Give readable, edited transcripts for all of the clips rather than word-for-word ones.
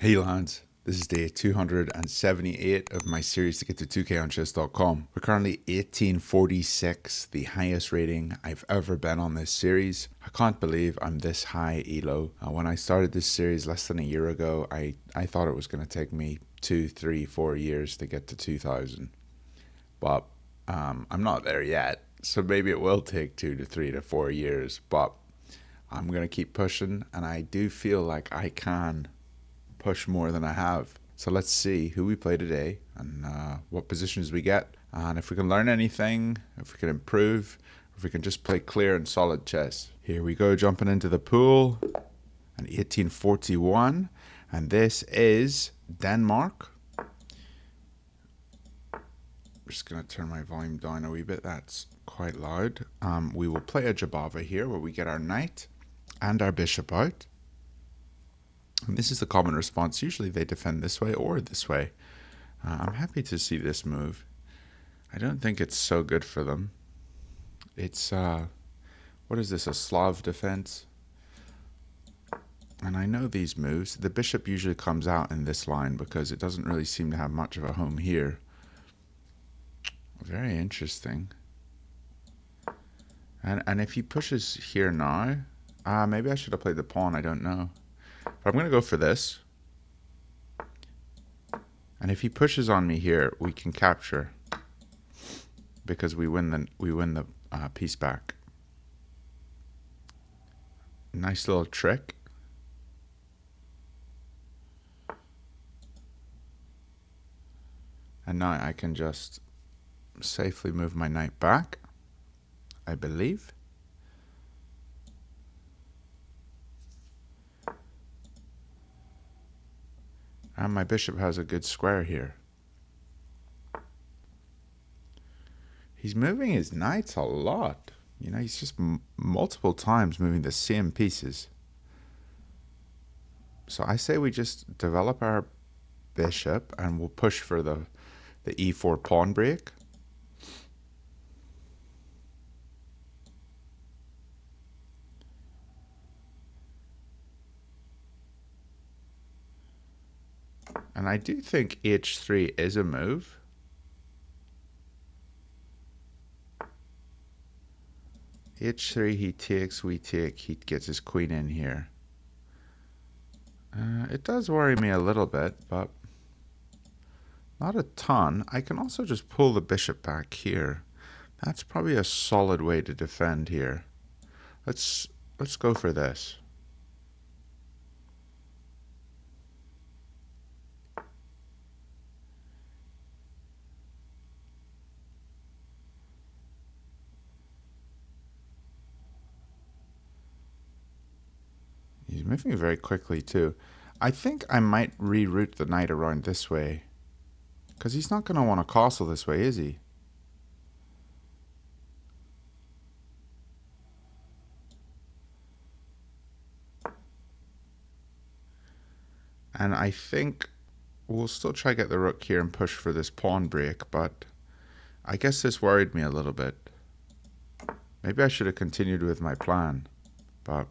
Hey lads, this is day 278 of my series to get to 2K on chess.com. We're currently 1846, the highest rating I've ever been on this series. I can't believe I'm this high elo. When I started this series less than a year ago, I thought it was going to take me 2, 3, 4 years to get to 2000. But I'm not there yet, so maybe it will take 2 to 3 to 4 years, but I'm going to keep pushing, and I do feel like I can push more than I have. So let's see who we play today and what positions we get, and if we can learn anything, if we can improve, if we can just play clear and solid chess. Here we go, jumping into the pool, an 1841, and this is Denmark. I'm just going to turn my volume down a wee bit, that's quite loud. We will play a Jobava here where we get our knight and our bishop out. And this is the common response. Usually they defend this way or this way. I'm happy to see this move. I don't think it's so good for them. It's, what is this, a Slav defense? And I know these moves. The bishop usually comes out in this line because it doesn't really seem to have much of a home here. Very interesting. And if he pushes here now, maybe I should have played the pawn, I don't know. But I'm going to go for this. And if he pushes on me here, we can capture because we win the piece back. Nice little trick. And now I can just safely move my knight back, I believe. And my bishop has a good square here. He's moving his knights a lot. You know, he's just multiple times moving the same pieces. So I say we just develop our bishop and we'll push for the e4 pawn break. And I do think h3 is a move. h3, he takes, we take, he gets his queen in here. It does worry me a little bit, but not a ton. I can also just pull the bishop back here. That's probably a solid way to defend here. Let's go for this. He's moving very quickly too. I think I might reroute the knight around this way, because he's not going to want to castle this way, is he? And I think we'll still try to get the rook here and push for this pawn break, but I guess this worried me a little bit. Maybe I should have continued with my plan, but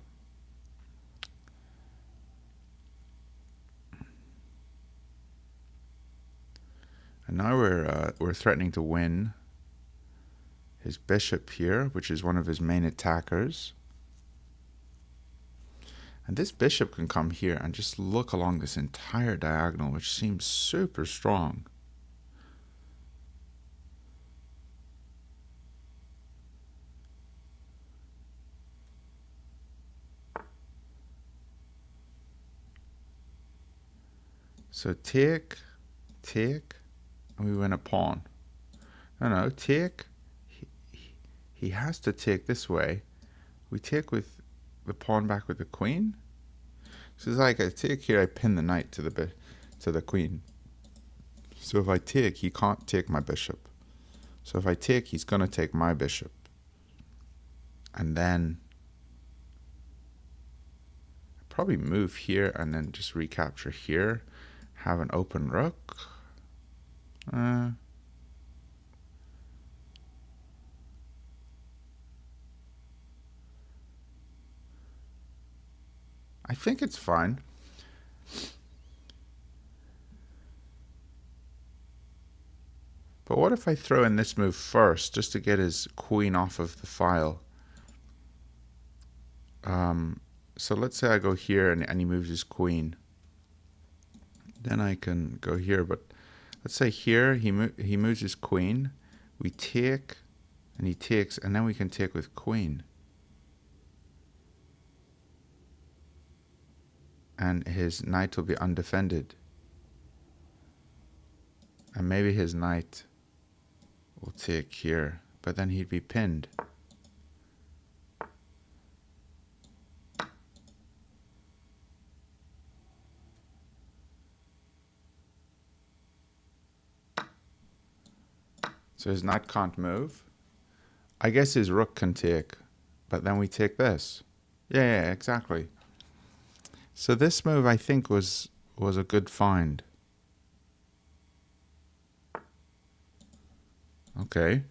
and now we're threatening to win his bishop here, which is one of his main attackers. And this bishop can come here and just look along this entire diagonal, which seems super strong. So take, and we win a pawn. No, take. He has to take this way. We take with the pawn back with the queen. So it's like I take here, I pin the knight to the queen. So if I take, he can't take my bishop. So if I take, he's going to take my bishop. And then I'd probably move here and then just recapture here. Have an open rook. I think it's fine. But what if I throw in this move first, just to get his queen off of the file? So let's say I go here and he moves his queen. Then I can go here, but let's say here he moves his queen. We take, and he takes, and then we can take with queen. And his knight will be undefended. And maybe his knight will take here, but then he'd be pinned. So his knight can't move. I guess his rook can take, but then we take this. Yeah, exactly. So this move, I think, was a good find. Okay.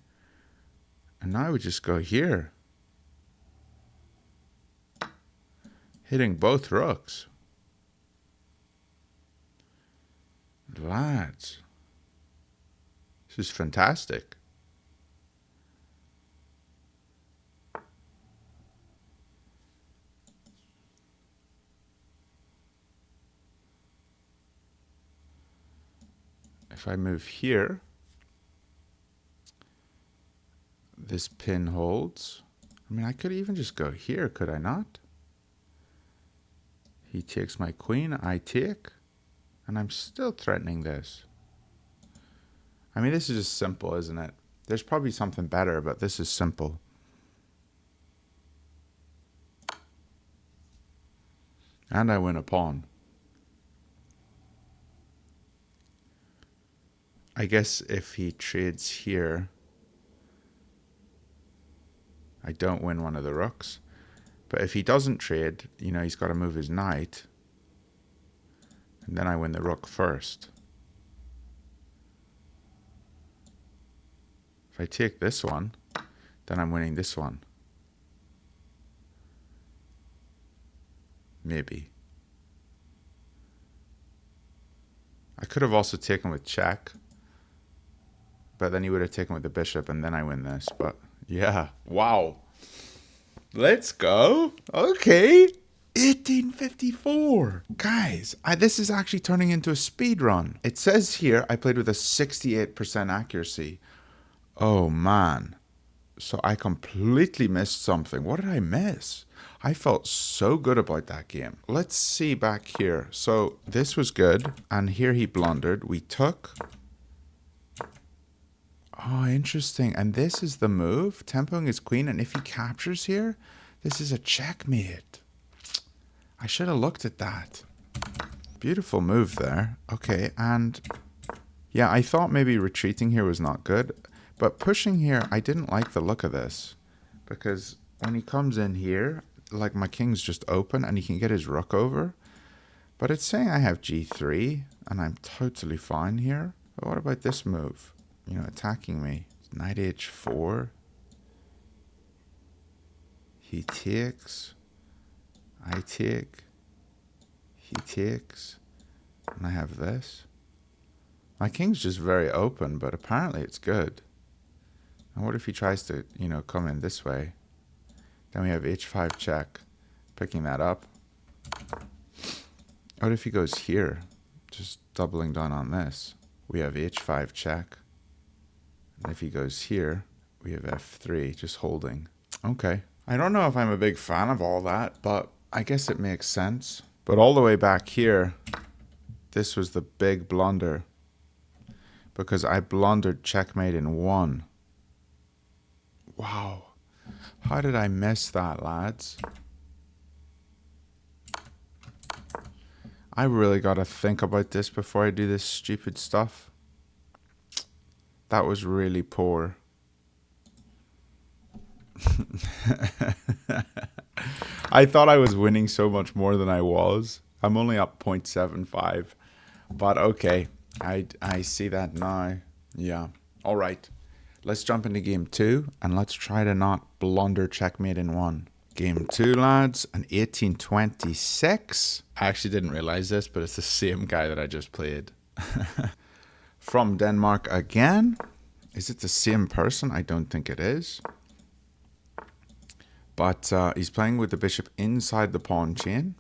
And now we just go here. Hitting both rooks. Lads. This is fantastic. If I move here, this pin holds. I mean, I could even just go here, could I not? He takes my queen, I take, and I'm still threatening this. I mean, this is just simple, isn't it? There's probably something better, but this is simple. And I win a pawn. I guess if he trades here, I don't win one of the rooks. But if he doesn't trade, you know, he's got to move his knight. And then I win the rook first. If I take this one, then I'm winning this one. Maybe. I could have also taken with check. But then he would have taken with the bishop, and then I win this. But yeah, wow. Let's go. Okay. 1854. Guys, this is actually turning into a speed run. It says here I played with a 68% accuracy. Oh, man. So I completely missed something. What did I miss? I felt so good about that game. Let's see back here. So this was good. And here he blundered. We took. Oh, interesting. And this is the move. Tempoing his queen. And if he captures here, this is a checkmate. I should have looked at that. Beautiful move there. Okay. And yeah, I thought maybe retreating here was not good. But pushing here, I didn't like the look of this. Because when he comes in here, like my king's just open and he can get his rook over. But it's saying I have g3 and I'm totally fine here. But what about this move? You know, attacking me. Knight h4. He takes. I take. He takes. And I have this. My king's just very open, but apparently it's good. And what if he tries to, you know, come in this way? Then we have h5 check. Picking that up. What if he goes here? Just doubling down on this. We have h5 check. And if he goes here, we have f3, just holding. Okay. I don't know if I'm a big fan of all that, but I guess it makes sense. But all the way back here, this was the big blunder. Because I blundered checkmate in one. Wow. How did I miss that, lads? I really got to think about this before I do this stupid stuff. That was really poor. I thought I was winning so much more than I was. I'm only up 0.75. But okay, I see that now. Yeah. All right. Let's jump into game 2 and let's try to not blunder checkmate in one. Game 2, lads, an 1826. I actually didn't realize this, but it's the same guy that I just played. From Denmark again. Is it the same person? I don't think it is. But he's playing with the bishop inside the pawn chain.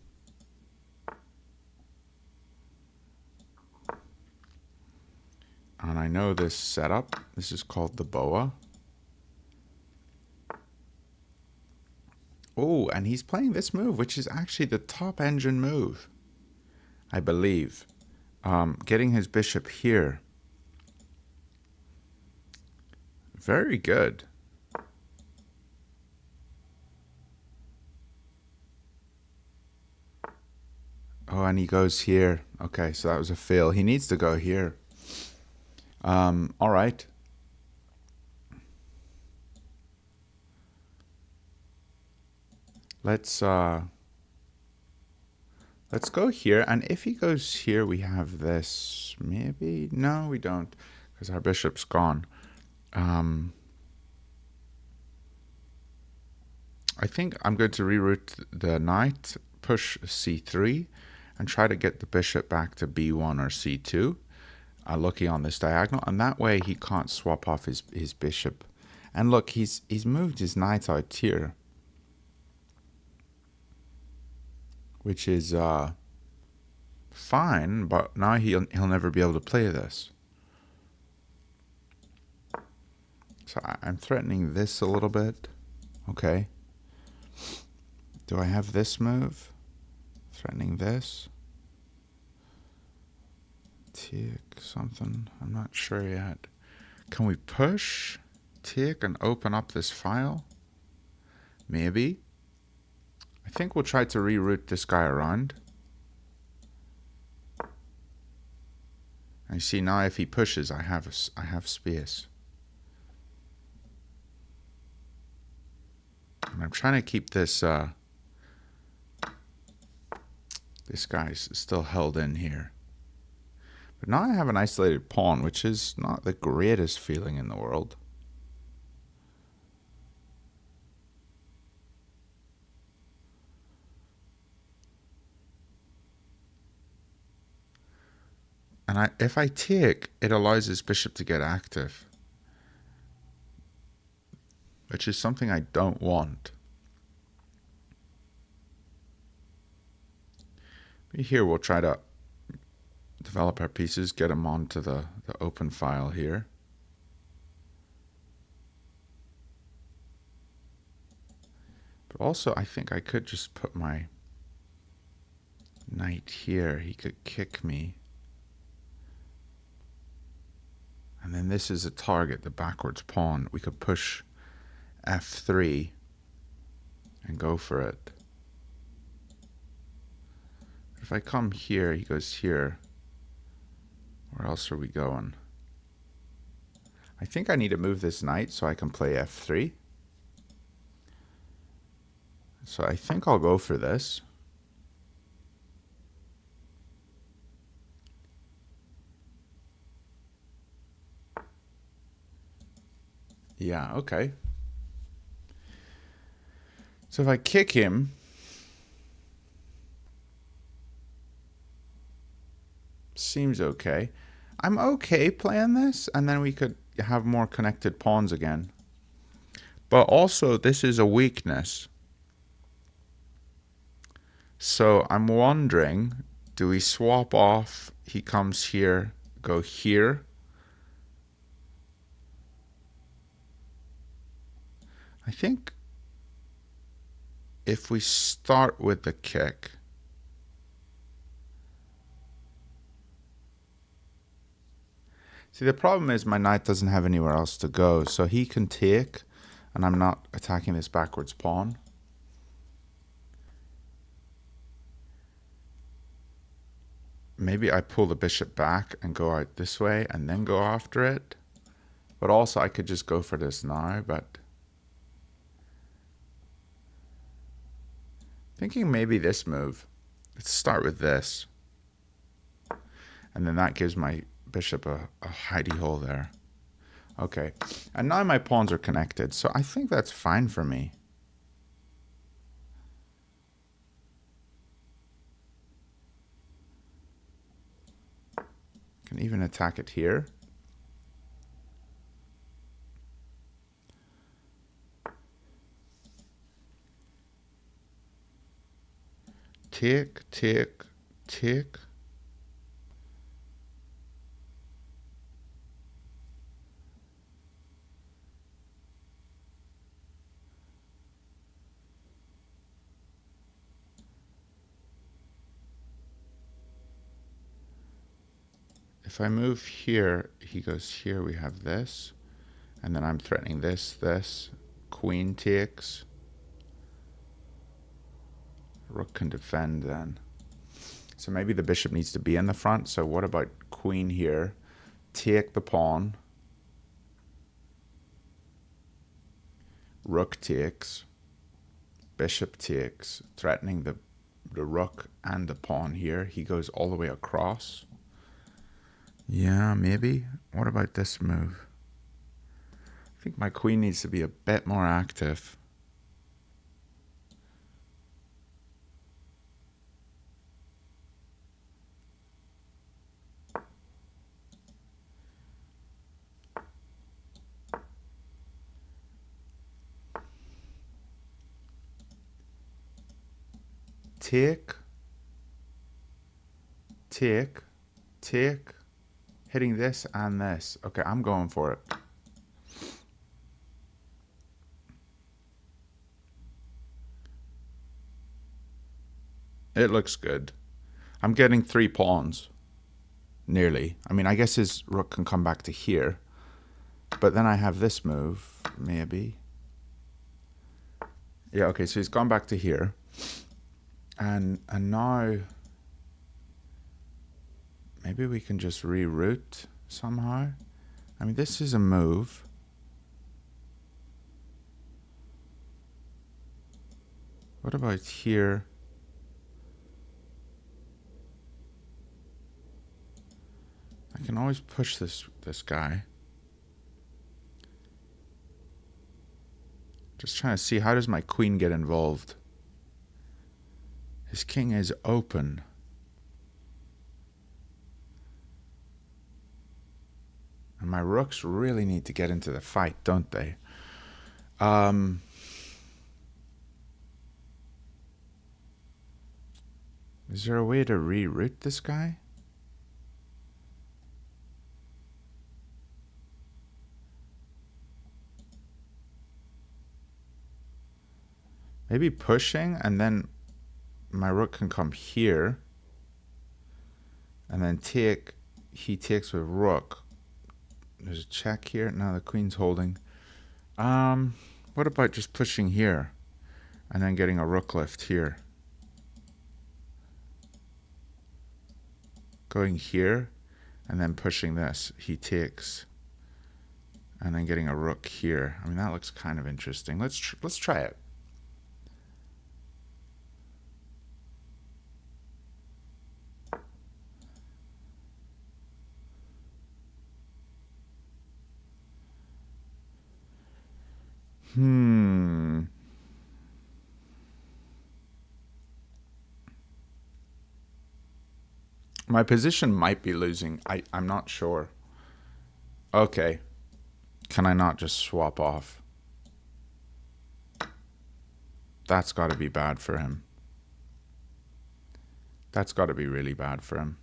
And I know this setup. This is called the boa. Oh, and he's playing this move, which is actually the top engine move, I believe. Getting his bishop here. Very good. Oh, and he goes here. Okay, so that was a fail. He needs to go here. All right. Let's go here. And if he goes here, we have this. Maybe? No, we don't, because our bishop's gone. I think I'm going to reroute the knight, push c3, and try to get the bishop back to b1 or c2, looking on this diagonal, and that way he can't swap off his bishop. And look, he's moved his knight out here, which is fine, but now he'll never be able to play this. So I'm threatening this a little bit. Okay. Do I have this move? Threatening this. Take something. I'm not sure yet. Can we push, take, and open up this file? Maybe. I think we'll try to reroute this guy around. And you see now if he pushes, I have space. And I'm trying to keep this this guy's still held in here. But now I have an isolated pawn, which is not the greatest feeling in the world. And if I take, it allows his bishop to get active, which is something I don't want. Here we'll try to develop our pieces, get them onto the open file here. But also I think I could just put my knight here. He could kick me. And then this is a target, the backwards pawn. We could push f3 and go for it. If I come here, he goes here. Where else are we going? I think I need to move this knight so I can play f3. So I think I'll go for this. Yeah, okay. So if I kick him, seems okay. I'm okay playing this, and then we could have more connected pawns again. But also, this is a weakness. So I'm wondering, do we swap off? He comes here, go here. I think if we start with the kick, see, the problem is my knight doesn't have anywhere else to go, so he can take, and I'm not attacking this backwards pawn. Maybe I pull the bishop back and go out this way and then go after it. But also I could just go for this now, but thinking maybe this move. Let's start with this. And then that gives my bishop a hidey hole there. Okay, and now my pawns are connected, so I think that's fine for me. Can even attack it here. Take, take, take. If I move here, he goes here, we have this. And then I'm threatening this. Queen takes. Rook can defend then. So maybe the bishop needs to be in the front. So what about queen here? Take the pawn. Rook takes. Bishop takes. Threatening the rook and the pawn here. He goes all the way across. Yeah, maybe. What about this move? I think my queen needs to be a bit more active. Take, take, take, hitting this and this. Okay, I'm going for it. It looks good. I'm getting 3 pawns. Nearly. I mean, I guess his rook can come back to here. But then I have this move, maybe. Yeah, okay, so he's gone back to here. And now maybe we can just reroute somehow. I mean, this is a move. What about here? I can always push this guy. Just trying to see, how does my queen get involved? His king is open. And my rooks really need to get into the fight, don't they? Is there a way to reroute this guy? Maybe pushing, and then my rook can come here. And then take, he takes with rook. There's a check here. Now the queen's holding. What about just pushing here? And then getting a rook lift here. Going here, and then pushing this. He takes. And then getting a rook here. I mean, that looks kind of interesting. Let's try it. My position might be losing. I'm not sure. Okay. Can I not just swap off? That's got to be bad for him. That's got to be really bad for him.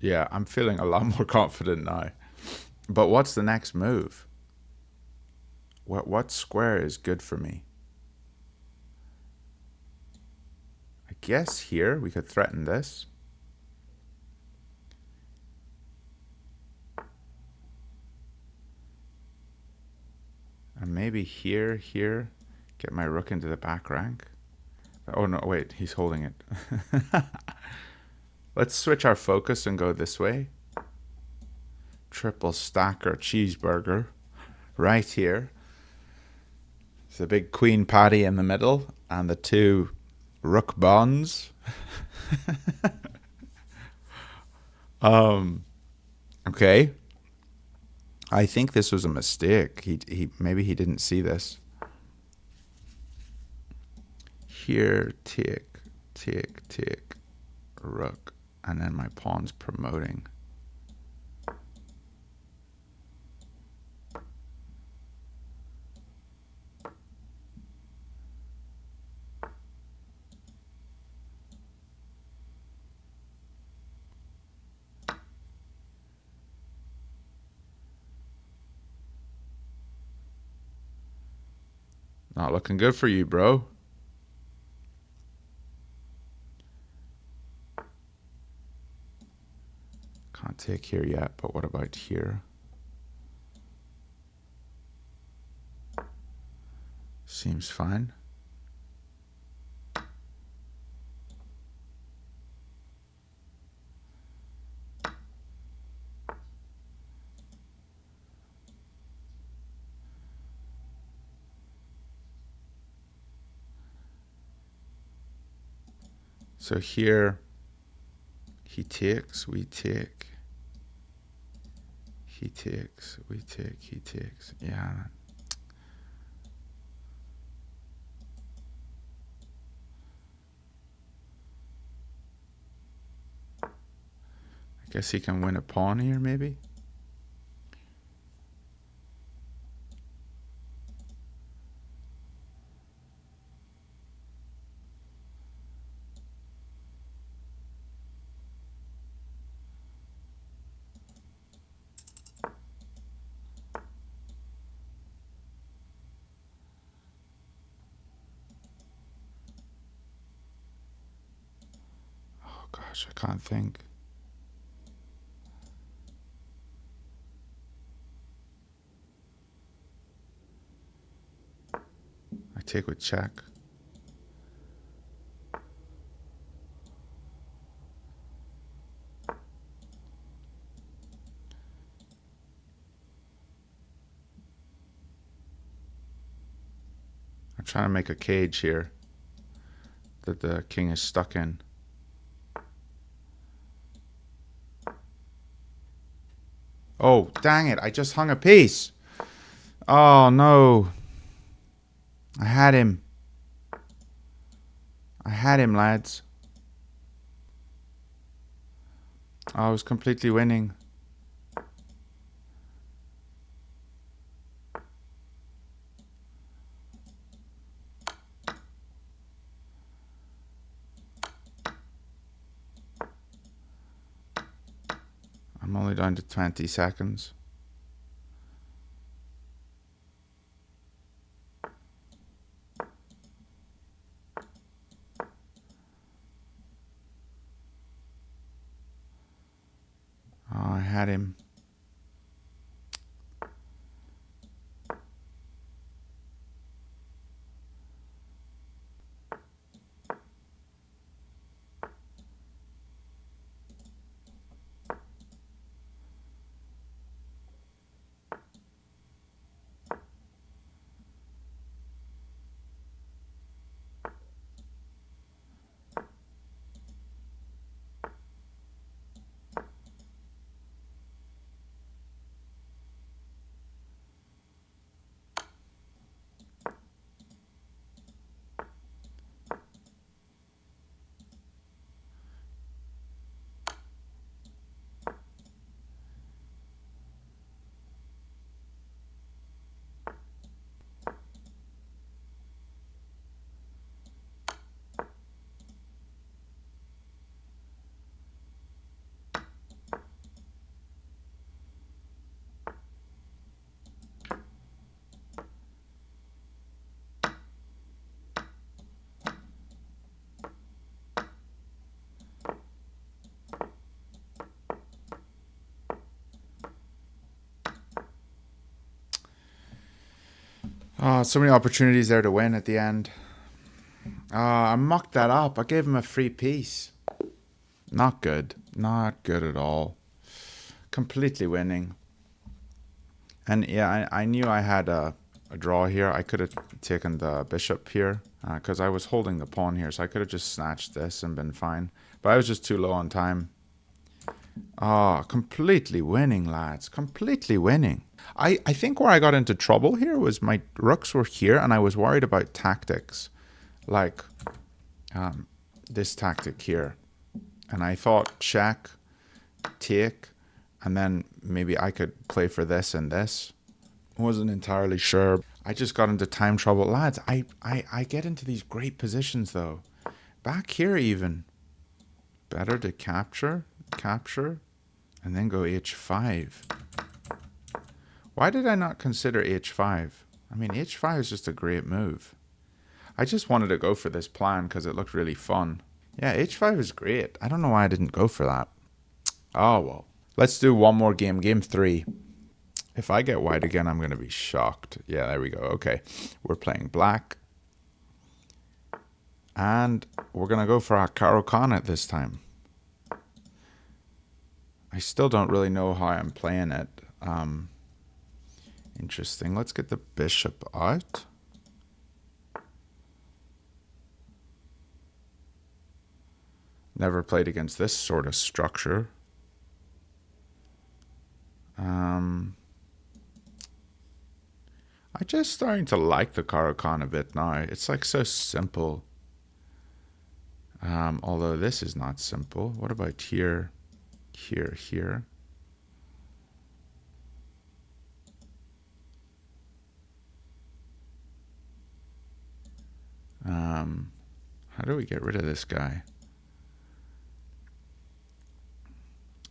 Yeah, I'm feeling a lot more confident now. But what's the next move? What square is good for me? I guess here we could threaten this. And maybe here, get my rook into the back rank. Oh no, wait, he's holding it. Let's switch our focus and go this way. Triple stacker cheeseburger right here. There's a big queen patty in the middle and the 2 rook bonds. Okay. I think this was a mistake. Maybe he didn't see this. here, take, rook, and then my pawn's promoting. Not looking good for you, bro. Can't take here yet, but what about here? Seems fine. So here, he takes, we take. He takes, we take, he takes. Yeah. I guess he can win a pawn here, maybe. Gosh, I can't think. I take with check. I'm trying to make a cage here that the king is stuck in. Oh, dang it. I just hung a piece. Oh, no. I had him. I had him, lads. I was completely winning. I'm only down to 20 seconds. Oh, I had him. Oh, so many opportunities there to win at the end. I mucked that up. I gave him a free piece. Not good. Not good at all. Completely winning. And yeah, I knew I had a draw here. I could have taken the bishop here because I was holding the pawn here. So I could have just snatched this and been fine. But I was just too low on time. Completely winning, lads. Completely winning. I think where I got into trouble here was my rooks were here and I was worried about tactics. like this tactic here. And I thought check, take, and then maybe I could play for this and this. Wasn't entirely sure. I just got into time trouble. Lads, I get into these great positions though. Back here even. Better to capture, and then go h5. Why did I not consider h5? I mean, h5 is just a great move. I just wanted to go for this plan because it looked really fun. Yeah, h5 is great. I don't know why I didn't go for that. Oh, well. Let's do one more game. Game 3. If I get white again, I'm going to be shocked. Yeah, there we go. Okay. We're playing black. And we're going to go for our Caro-Kann at this time. I still don't really know how I'm playing it. Interesting. Let's get the bishop out. Never played against this sort of structure. I'm just starting to like the Caro-Kann a bit now. It's like so simple. Although this is not simple. What about here, here, here? How do we get rid of this guy?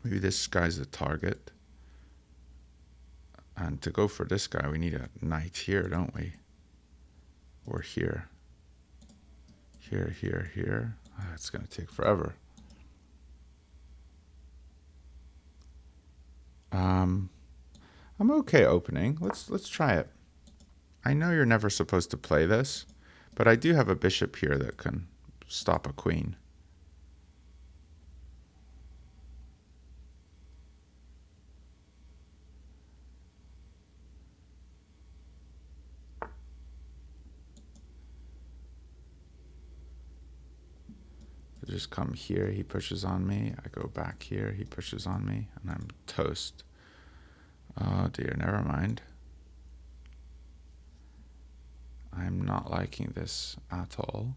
Maybe this guy's the target. And to go for this guy, we need a knight here, don't we? Or here. Here, here, here. Oh, it's going to take forever. I'm okay opening. Let's try it. I know you're never supposed to play this, but I do have a bishop here that can stop a queen. I just come here, he pushes on me. I go back here, he pushes on me, and I'm toast. Oh dear, never mind. I'm not liking this at all.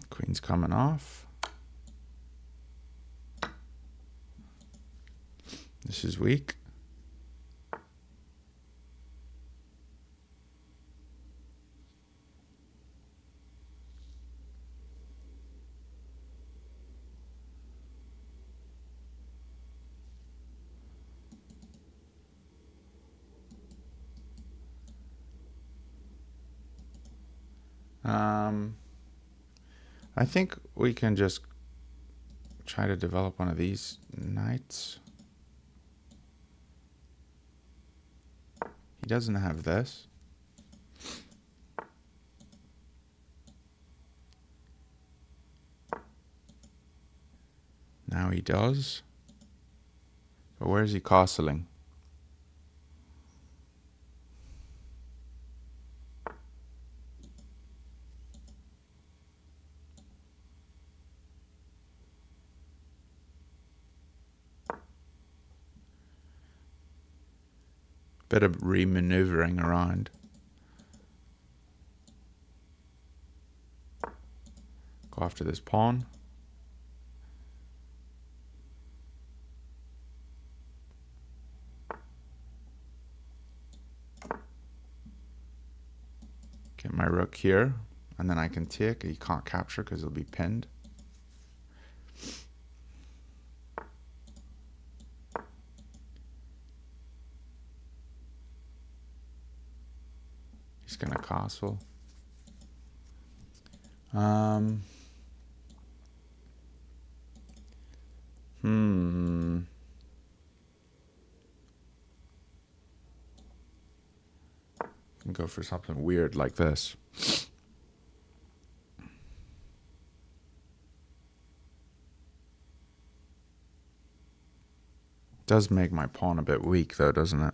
Queen's coming off. This is weak. I think we can just try to develop one of these knights. He doesn't have this. Now he does. But where's he castling? Bit of re-maneuvering around. Go after this pawn. Get my rook here, and then I can take. He can't capture because he'll be pinned. He's gonna castle. Can go for something weird like this. Does make my pawn a bit weak though, doesn't it?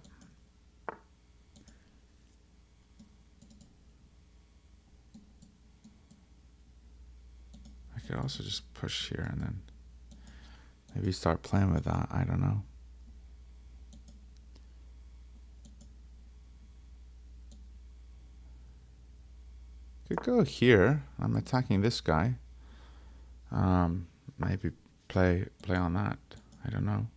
could also just push here and then maybe start playing with that. I don't know. Could go here. I'm attacking this guy. Maybe play on that. I don't know.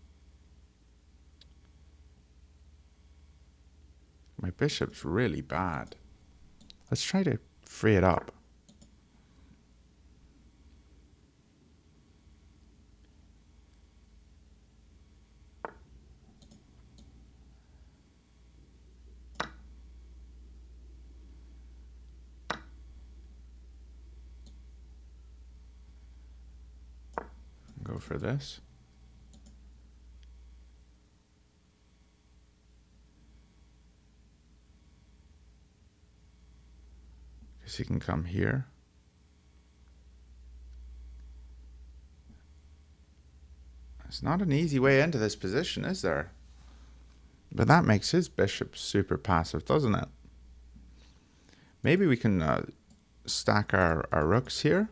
My bishop's really bad. Let's try to free it up. Go for this. Guess he can come here. It's not an easy way into this position, is there? But that makes his bishop super passive, doesn't it? Maybe we can stack our rooks here.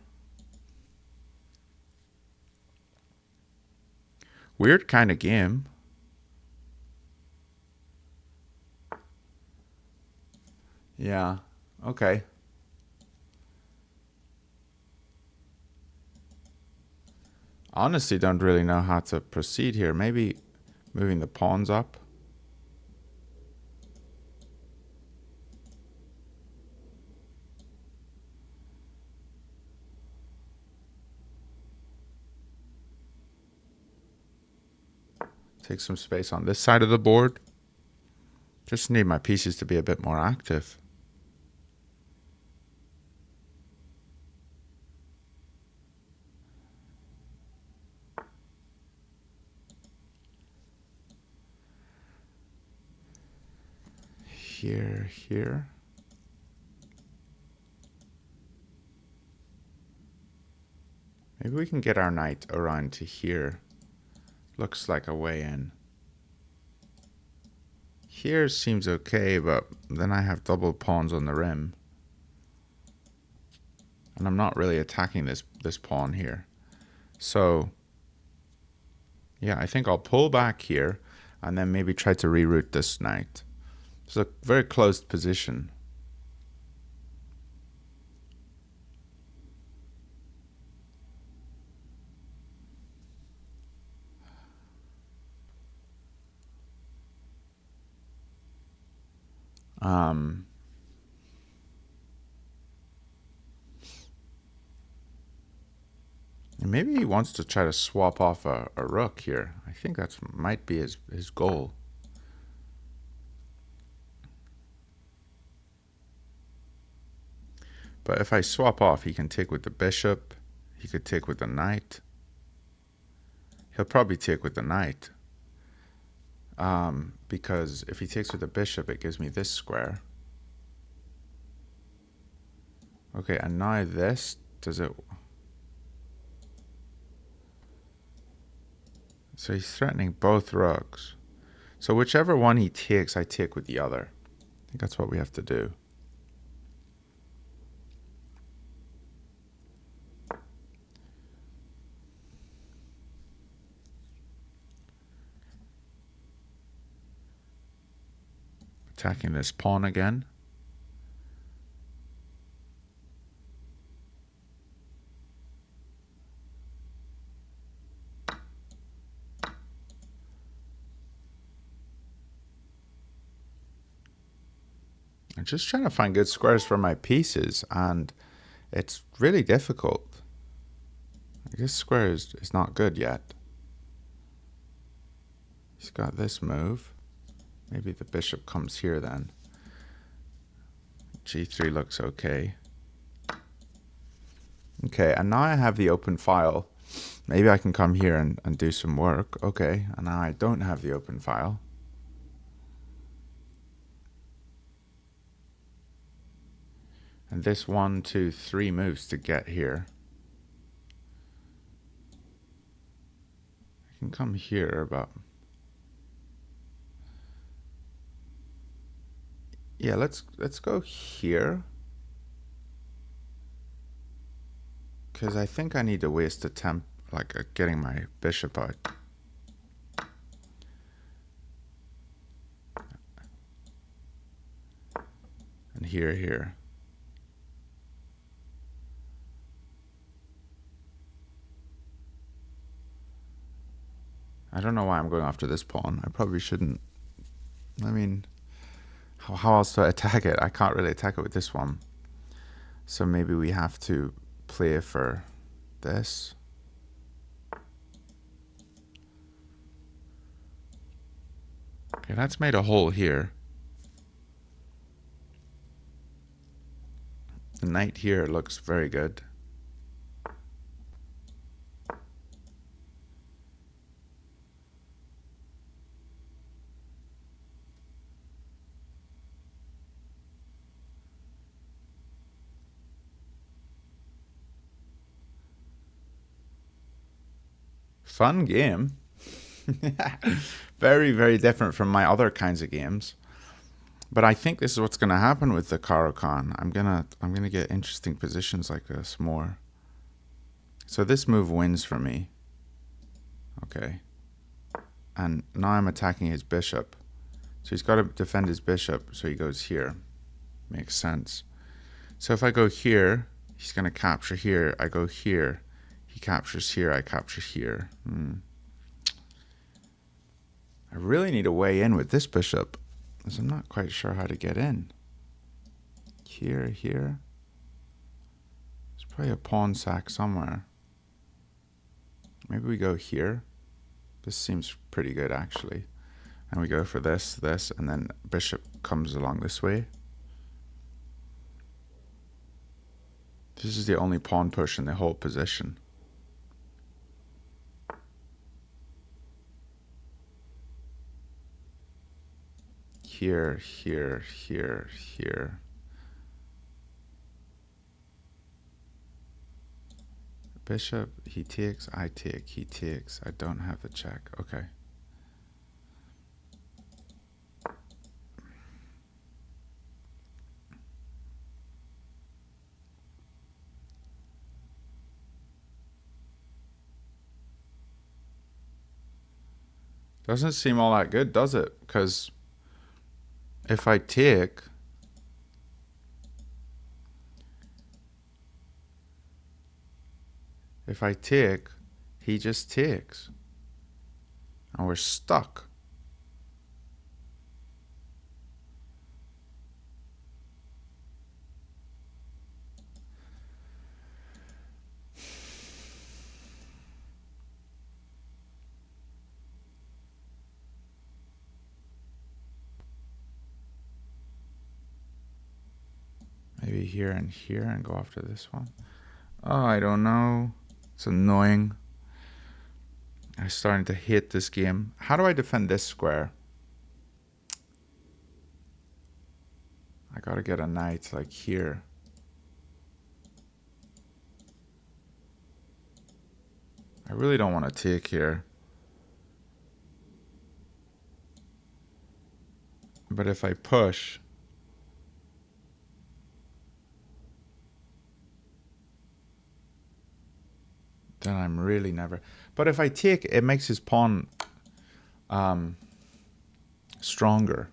Weird kind of game. Yeah, okay. Honestly, don't really know how to proceed here. Maybe moving the pawns up. Take some space on this side of the board. Just need my pieces to be a bit more active. Here. Maybe we can get our knight around to here. Looks like a way in. Here seems okay, but then I have double pawns on the rim. And I'm not really attacking this pawn here. So, yeah, I think I'll pull back here and then maybe try to reroute this knight. It's a very closed position. Maybe he wants to try to swap off a rook here. I think that might be his goal. But if I swap off, he can take with the bishop. He could take with the knight. He'll probably take with the knight. Because if he takes with the bishop, it gives me this square. Okay, and now this, does it... So he's threatening both rooks. So whichever one he takes, I take with the other. I think that's what we have to do. Attacking this pawn again. I'm just trying to find good squares for my pieces, and it's really difficult. This square is not good yet. He's got this move. Maybe the bishop comes here then. G3 looks okay. Okay, and now I have the open file. Maybe I can come here and do some work. Okay, and now I don't have the open file. And this 1, 2, 3 moves to get here. I can come here, but... Yeah, let's go here. Because I think I need to waste a temp, like getting my bishop out. And here. I don't know why I'm going after this pawn. I probably shouldn't. I mean, how else do I attack it? I can't really attack it with this one. So maybe we have to play for this. Okay, that's made a hole here. The knight here looks very good. Fun game. Very, very different from my other kinds of games. But I think this is what's going to happen with the Caro-Kann. I'm gonna get interesting positions like this more. So this move wins for me. Okay. And now I'm attacking his bishop. So he's got to defend his bishop, so he goes here. Makes sense. So if I go here, he's going to capture here. I go here. He captures here. I capture here. I really need to weigh in with this bishop, because I'm not quite sure how to get in. Here. There's probably a pawn sack somewhere. Maybe we go here. This seems pretty good, actually. And we go for this, and then bishop comes along this way. This is the only pawn push in the whole position. Here. Bishop, he takes, I take, he takes. I don't have the check. Okay. Doesn't seem all that good, does it? Because if I take, he just takes. And we're stuck. Maybe here and go after this one. Oh, I don't know. It's annoying. I'm starting to hate this game. How do I defend this square? I gotta get a knight like here. I really don't want to take here. But if I push, then I'm really never. But if I take, it makes his pawn stronger.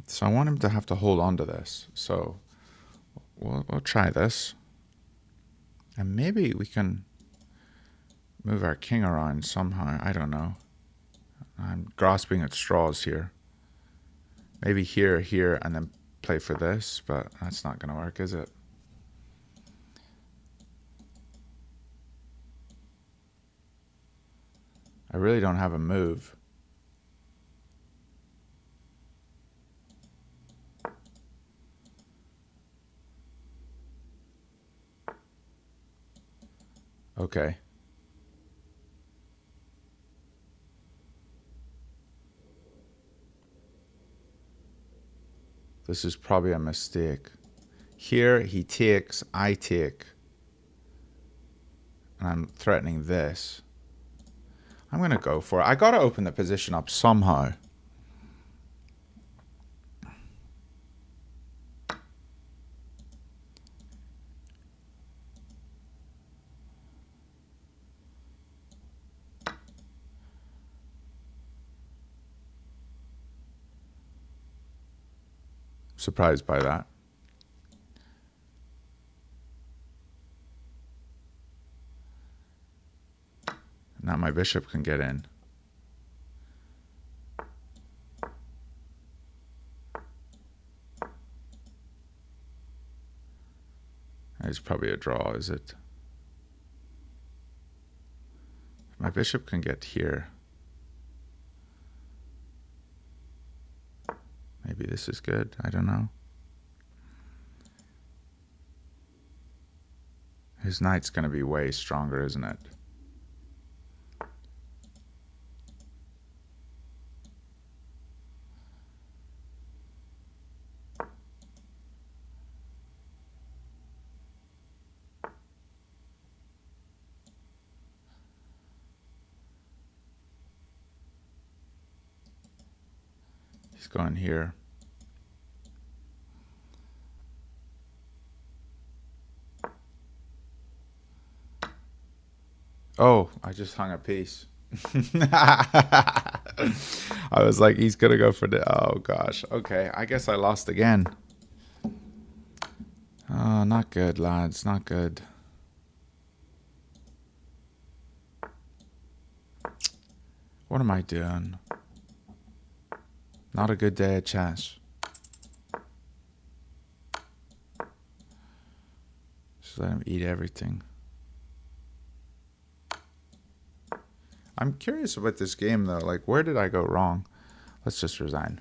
So I want him to have to hold on to this. So we'll try this. And maybe we can move our king around somehow. I don't know. I'm grasping at straws here. Maybe here, and then play for this. But that's not going to work, is it? I really don't have a move. Okay. This is probably a mistake. Here he takes, I take. And I'm threatening this. I'm going to go for it. I got to open the position up somehow. surprised by that. Now my bishop can get in. It's probably a draw, is it? My bishop can get here. Maybe this is good. I don't know. His knight's going to be way stronger, isn't it? He's going here. Oh, I just hung a piece. I was like, he's going to go for the... Oh, gosh. Okay, I guess I lost again. Oh, not good, lads. Not good. What am I doing? Not a good day at chess. Just let him eat everything. I'm curious about this game, though. Like, where did I go wrong? Let's just resign.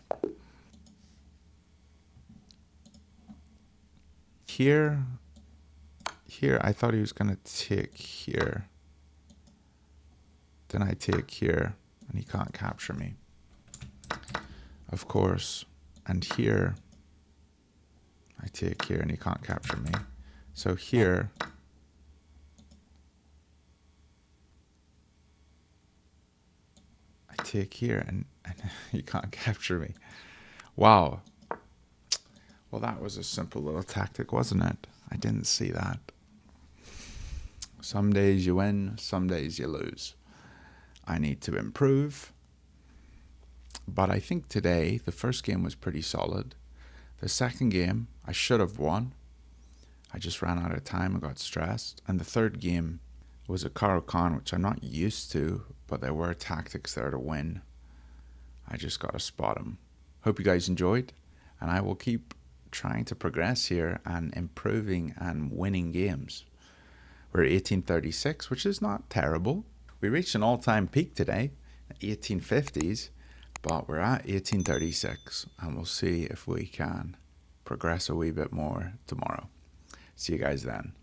Here, I thought he was going to take here. Then I take here, and he can't capture me. Of course. And here, I take here, and he can't capture me. So here... take here and he can't capture me. Wow. Well, that was a simple little tactic, wasn't it? I didn't see that. Some days you win, some days you lose. I need to improve. But I think today, the first game was pretty solid. The second game, I should have won. I just ran out of time and got stressed. And the third game was a Caro-Kann, which I'm not used to, but there were tactics there to win. I just got to spot them. Hope you guys enjoyed, and I will keep trying to progress here and improving and winning games. We're at 1836, which is not terrible. We reached an all-time peak today, 1850s, but we're at 1836, and we'll see if we can progress a wee bit more tomorrow. See you guys then.